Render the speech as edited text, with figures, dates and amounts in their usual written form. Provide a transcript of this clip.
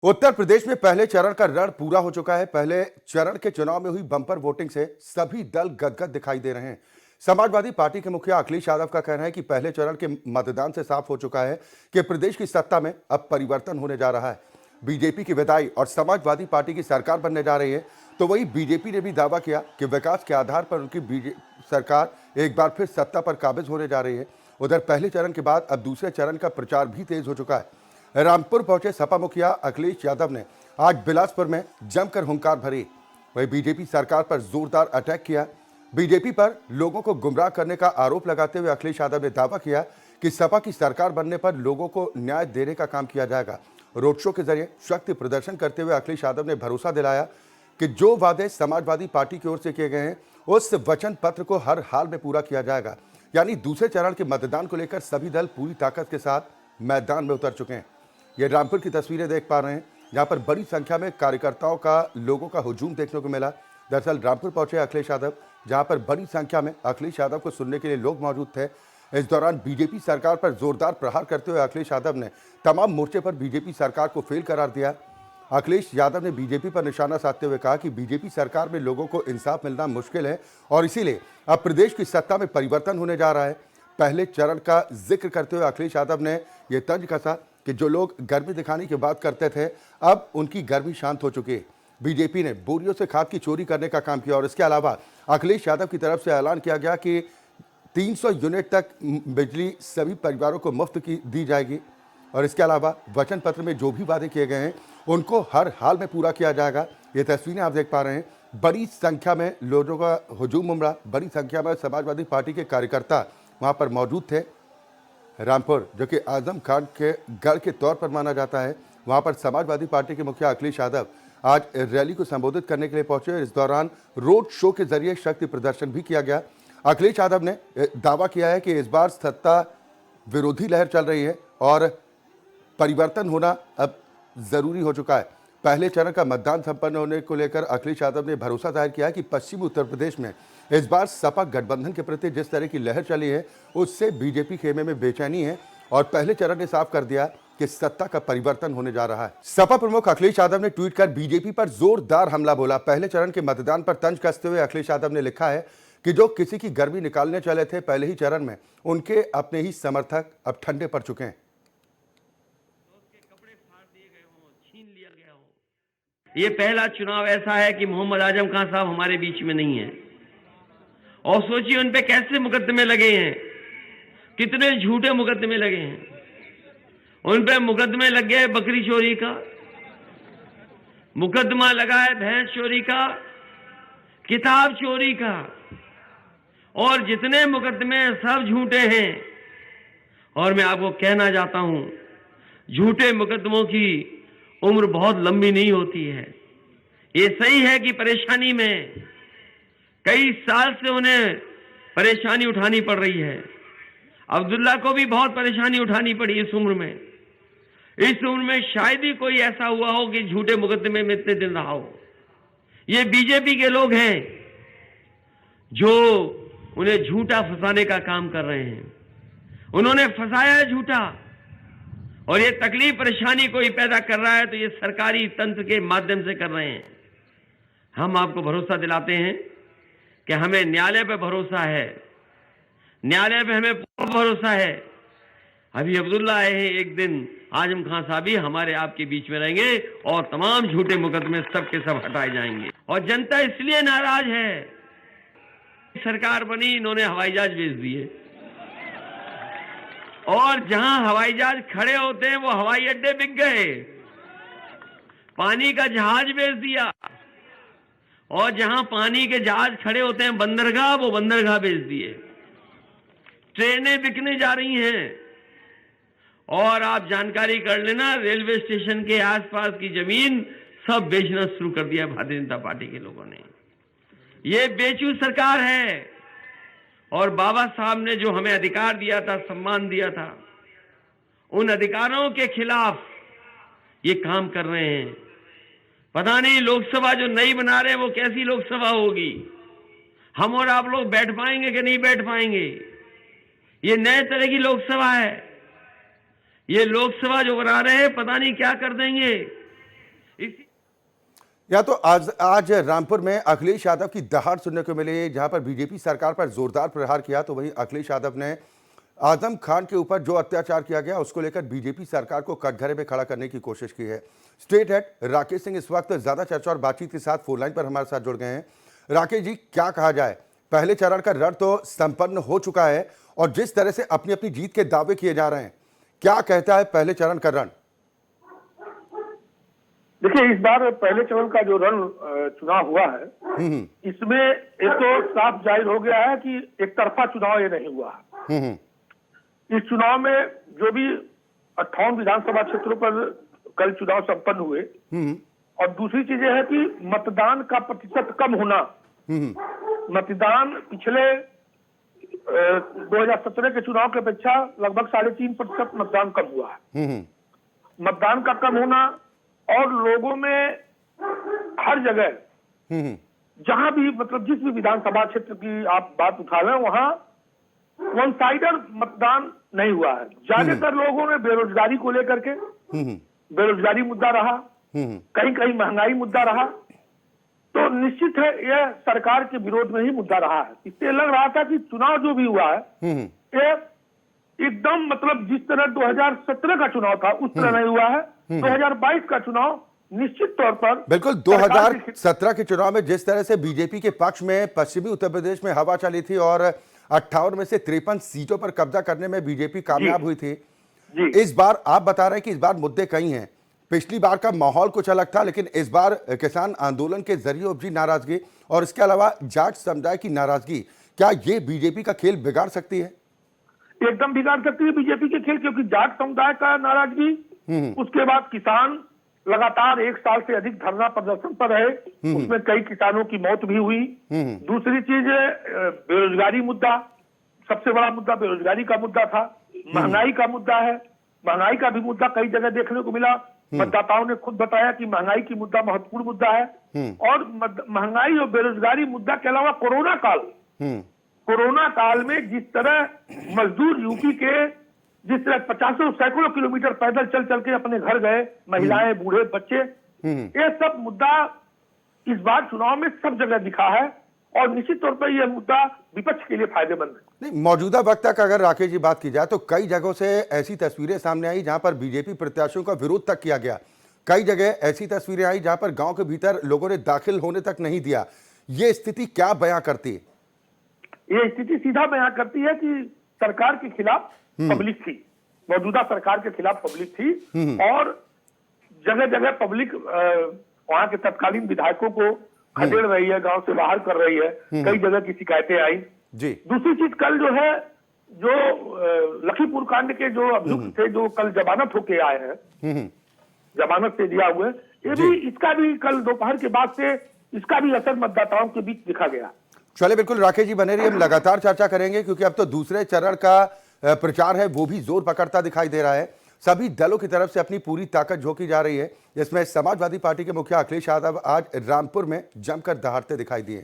उत्तर प्रदेश में पहले चरण का रण पूरा हो चुका है। पहले चरण के चुनाव में हुई बम्पर वोटिंग से सभी दल गदगद दिखाई दे रहे हैं। समाजवादी पार्टी के मुखिया अखिलेश यादव का कहना है कि पहले चरण के मतदान से साफ हो चुका है कि प्रदेश की सत्ता में अब परिवर्तन होने जा रहा है। बीजेपी की विदाई और समाजवादी पार्टी की सरकार बनने जा रही है, तो वही बीजेपी ने भी दावा किया कि विकास के आधार पर उनकी सरकार एक बार फिर सत्ता पर काबिज होने जा रही है। उधर पहले चरण के बाद अब दूसरे चरण का प्रचार भी तेज हो चुका है। रामपुर पहुंचे सपा मुखिया अखिलेश यादव ने आज बिलासपुर में जमकर हुंकार भरी। वही बीजेपी सरकार पर जोरदार अटैक किया। बीजेपी पर लोगों को गुमराह करने का आरोप लगाते हुए अखिलेश यादव ने दावा किया कि सपा की सरकार बनने पर लोगों को न्याय देने का काम किया जाएगा। रोड शो के जरिए शक्ति प्रदर्शन करते हुए अखिलेश यादव ने भरोसा दिलाया कि जो वादे समाजवादी पार्टी की ओर से किए गए हैं उस वचन पत्र को हर हाल में पूरा किया जाएगा। यानी दूसरे चरण के मतदान को लेकर सभी दल पूरी ताकत के साथ मैदान में उतर चुके हैं। ये रामपुर की तस्वीरें देख पा रहे हैं, जहां पर बड़ी संख्या में कार्यकर्ताओं का लोगों का हुजूम देखने को मिला। दरअसल रामपुर पहुंचे अखिलेश यादव, जहां पर बड़ी संख्या में अखिलेश यादव को सुनने के लिए लोग मौजूद थे। इस दौरान बीजेपी सरकार पर जोरदार प्रहार करते हुए अखिलेश यादव ने तमाम मोर्चे पर बीजेपी सरकार को फेल करार दिया। अखिलेश यादव ने बीजेपी पर निशाना साधते हुए कहा कि बीजेपी सरकार में लोगों को इंसाफ मिलना मुश्किल है और इसीलिए अब प्रदेश की सत्ता में परिवर्तन होने जा रहा है। पहले चरण का जिक्र करते हुए अखिलेश यादव ने यह तंज कसा कि जो लोग गर्मी दिखाने की बात करते थे, अब उनकी गर्मी शांत हो चुकी है। बीजेपी ने बोरियों से खाद की चोरी करने का काम किया और इसके अलावा अखिलेश यादव की तरफ से ऐलान किया गया कि 300 यूनिट तक बिजली सभी परिवारों को मुफ्त की दी जाएगी और इसके अलावा वचन पत्र में जो भी वादे किए गए हैं उनको हर हाल में पूरा किया जाएगा। ये तस्वीरें आप देख पा रहे हैं, बड़ी संख्या में लोगों का हुजूम उमड़ा। बड़ी संख्या में समाजवादी पार्टी के कार्यकर्ता वहां पर मौजूद थे। रामपुर, जो कि आजम खान के गढ़ के तौर पर माना जाता है, वहां पर समाजवादी पार्टी के मुखिया अखिलेश यादव आज रैली को संबोधित करने के लिए पहुंचे। इस दौरान रोड शो के जरिए शक्ति प्रदर्शन भी किया गया। अखिलेश यादव ने दावा किया है कि इस बार सत्ता विरोधी लहर चल रही है और परिवर्तन होना अब जरूरी हो चुका है। पहले चरण का मतदान संपन्न होने को लेकर अखिलेश यादव ने भरोसा जाहिर किया कि पश्चिमी उत्तर प्रदेश में इस बार सपा गठबंधन के प्रति जिस तरह की लहर चली है उससे बीजेपी खेमे में बेचैनी है और पहले चरण ने साफ कर दिया कि सत्ता का परिवर्तन होने जा रहा है। सपा प्रमुख अखिलेश यादव ने ट्वीट कर बीजेपी पर जोरदार हमला बोला। पहले चरण के मतदान पर तंज कसते हुए अखिलेश यादव ने लिखा है कि जो किसी की गर्मी निकालने चले थे पहले ही चरण में, उनके अपने ही समर्थक अब ठंडे पड़ चुके हैं। ये पहला चुनाव ऐसा है कि मोहम्मद आजम खान साहब हमारे बीच में नहीं है और सोचिए उन पे कैसे मुकदमे लगे हैं, कितने झूठे मुकदमे लगे हैं। उन पे मुकदमे लग गए बकरी चोरी का, मुकदमा लगा है भैंस चोरी का, किताब चोरी का, और जितने मुकदमे सब झूठे हैं। और मैं आपको कहना चाहता हूं, झूठे मुकदमों की उम्र बहुत लंबी नहीं होती है। ये सही है कि परेशानी में कई साल से उन्हें परेशानी उठानी पड़ रही है। अब्दुल्ला को भी बहुत परेशानी उठानी पड़ी इस उम्र में। इस उम्र में शायद ही कोई ऐसा हुआ हो कि झूठे मुकदमे में इतने दिन रहा हो। ये बीजेपी के लोग हैं जो उन्हें झूठा फंसाने का काम कर रहे हैं। उन्होंने फंसाया है झूठा, और ये तकलीफ परेशानी कोई पैदा कर रहा है तो ये सरकारी तंत्र के माध्यम से कर रहे हैं। हम आपको भरोसा दिलाते हैं कि हमें न्यायालय पे भरोसा है, न्यायालय पे हमें पूरा भरोसा है। अभी अब्दुल्ला आए हैं, एक दिन आजम खान साहब भी हमारे आपके बीच में रहेंगे और तमाम झूठे मुकदमे सब के सब हटाए जाएंगे। और जनता इसलिए नाराज है, सरकार बनी, इन्होंने हवाई जहाज भेज दिए और जहां हवाई जहाज खड़े होते हैं वो हवाई अड्डे बिक गए। पानी का जहाज भेज दिया और जहां पानी के जहाज खड़े होते हैं बंदरगाह, वो बंदरगाह भेज दिए। ट्रेनें बिकने जा रही हैं और आप जानकारी कर लेना, रेलवे स्टेशन के आसपास की जमीन सब बेचना शुरू कर दिया भारतीय जनता पार्टी के लोगों ने। ये बेचू सरकार है और बाबा साहब ने जो हमें अधिकार दिया था, सम्मान दिया था, उन अधिकारों के खिलाफ ये काम कर रहे हैं। पता नहीं लोकसभा जो नई बना रहे हैं वो कैसी लोकसभा होगी, हम और आप लोग बैठ पाएंगे कि नहीं बैठ पाएंगे। ये नए तरह की लोकसभा है। ये लोकसभा जो बना रहे हैं पता नहीं क्या कर देंगे। इसी या तो आज रामपुर में अखिलेश यादव की दहाड़ सुनने को मिली, जहां पर बीजेपी सरकार पर जोरदार प्रहार किया, तो वहीं अखिलेश यादव ने आजम खान के ऊपर जो अत्याचार किया गया उसको लेकर बीजेपी सरकार को कटघरे में खड़ा करने की कोशिश की है। स्टेट हेड राकेश सिंह इस वक्त ज्यादा चर्चा और बातचीत के साथ फोन लाइन पर हमारे साथ जुड़ गए हैं। राकेश जी, क्या कहा जाए, पहले चरण का रण तो संपन्न हो चुका है और जिस तरह से अपनी अपनी जीत के दावे किए जा रहे हैं, क्या कहता है पहले चरण का रण? देखिए, इस बार पहले चरण का जो रण चुनाव हुआ है, इसमें एक तो साफ जाहिर हो गया है कि एक तरफा चुनाव ये नहीं हुआ है। इस चुनाव में जो भी 58 विधानसभा क्षेत्रों पर कल चुनाव संपन्न हुए, और दूसरी चीज ये है कि मतदान का प्रतिशत कम होना। मतदान पिछले 2017 के चुनाव की अपेक्षा लगभग 3.5% मतदान कम हुआ है। मतदान का कम होना और लोगों में हर जगह जहां भी, मतलब जिस भी विधानसभा क्षेत्र की आप बात उठा रहे हैं, वहां वन साइडर मतदान नहीं हुआ है। ज्यादातर लोगों ने बेरोजगारी को लेकर के, बेरोजगारी मुद्दा रहा, कहीं कहीं महंगाई मुद्दा रहा, तो निश्चित है यह सरकार के विरोध में ही मुद्दा रहा है। इससे लग रहा था कि चुनाव जो भी हुआ है ये एकदम, मतलब जिस तरह 2017 का चुनाव था उस तरह नहीं हुआ है। 2022 का चुनाव निश्चित तौर पर, बिल्कुल 2017 के चुनाव में जिस तरह से बीजेपी के पक्ष में पश्चिमी उत्तर प्रदेश में हवा चली थी और 58 में से 53 सीटों पर कब्जा करने में बीजेपी कामयाब हुई थी, इस बार आप बता रहे हैं कि इस बार मुद्दे कई हैं। पिछली बार का माहौल कुछ अलग था, लेकिन इस बार किसान आंदोलन के जरिए उपजी नाराजगी और इसके अलावा जाट समुदाय की नाराजगी, क्या ये बीजेपी का खेल बिगाड़ सकती है? एकदम बिगाड़ सकती है बीजेपी के खेल, क्योंकि जाट समुदाय का नाराजगी, उसके बाद किसान लगातार 1 साल से अधिक धरना प्रदर्शन पर रहे, उसमें कई किसानों की मौत भी हुई। दूसरी चीज बेरोजगारी मुद्दा, सबसे बड़ा मुद्दा बेरोजगारी का मुद्दा था। महंगाई का मुद्दा है, महंगाई का भी मुद्दा कई जगह देखने को मिला। मतदाताओं ने खुद बताया कि महंगाई की मुद्दा महत्वपूर्ण मुद्दा है। और महंगाई और बेरोजगारी मुद्दा के अलावा कोरोना काल में जिस तरह मजदूर यूपी के, जिस तरह 50 सैकड़ों किलोमीटर पैदल चल चल के अपने घर गए, महिलाएं, बूढ़े, बच्चे, ये सब मुद्दा इस बार चुनाव में सब जगह दिखा है और निश्चित तौर पर यह मुद्दा विपक्ष के लिए फायदेमंद है। नहीं, मौजूदा वक्त तक अगर राकेश जी बात की जाए तो कई जगहों से ऐसी तस्वीरें सामने आई जहां पर बीजेपी प्रत्याशियों का विरोध तक किया गया। कई जगह ऐसी तस्वीरें आई जहां पर गांव के भीतर लोगों ने दाखिल होने तक नहीं दिया। ये स्थिति क्या बयां करती है? ये स्थिति सीधा बयां करती है कि सरकार के खिलाफ पब्लिक थी, मौजूदा सरकार के खिलाफ पब्लिक थी, और जगह जगह पब्लिक वहां के तत्कालीन विधायकों को खदेड़ रही है, गांव से बाहर कर रही है। कई जगह की शिकायतें आई जी। दूसरी चीज, कल जो है, जो लखीमपुर कांड के जो अभियुक्त थे, जो कल जमानत होके आए हैं, जमानत से दिया हुए, ये भी, इसका भी कल दोपहर के बाद से इसका भी असर मतदाताओं के बीच दिखा गया। चलिए, बिल्कुल राकेश जी बने रहिए, हम लगातार चर्चा करेंगे क्योंकि अब तो दूसरे चरण का प्रचार है वो भी जोर पकड़ता दिखाई दे रहा है। सभी दलों की तरफ से अपनी पूरी ताकत झोंकी जा रही है, जिसमें समाजवादी पार्टी के मुखिया अखिलेश यादव आज रामपुर में जमकर दहाड़ते दिखाई दिए।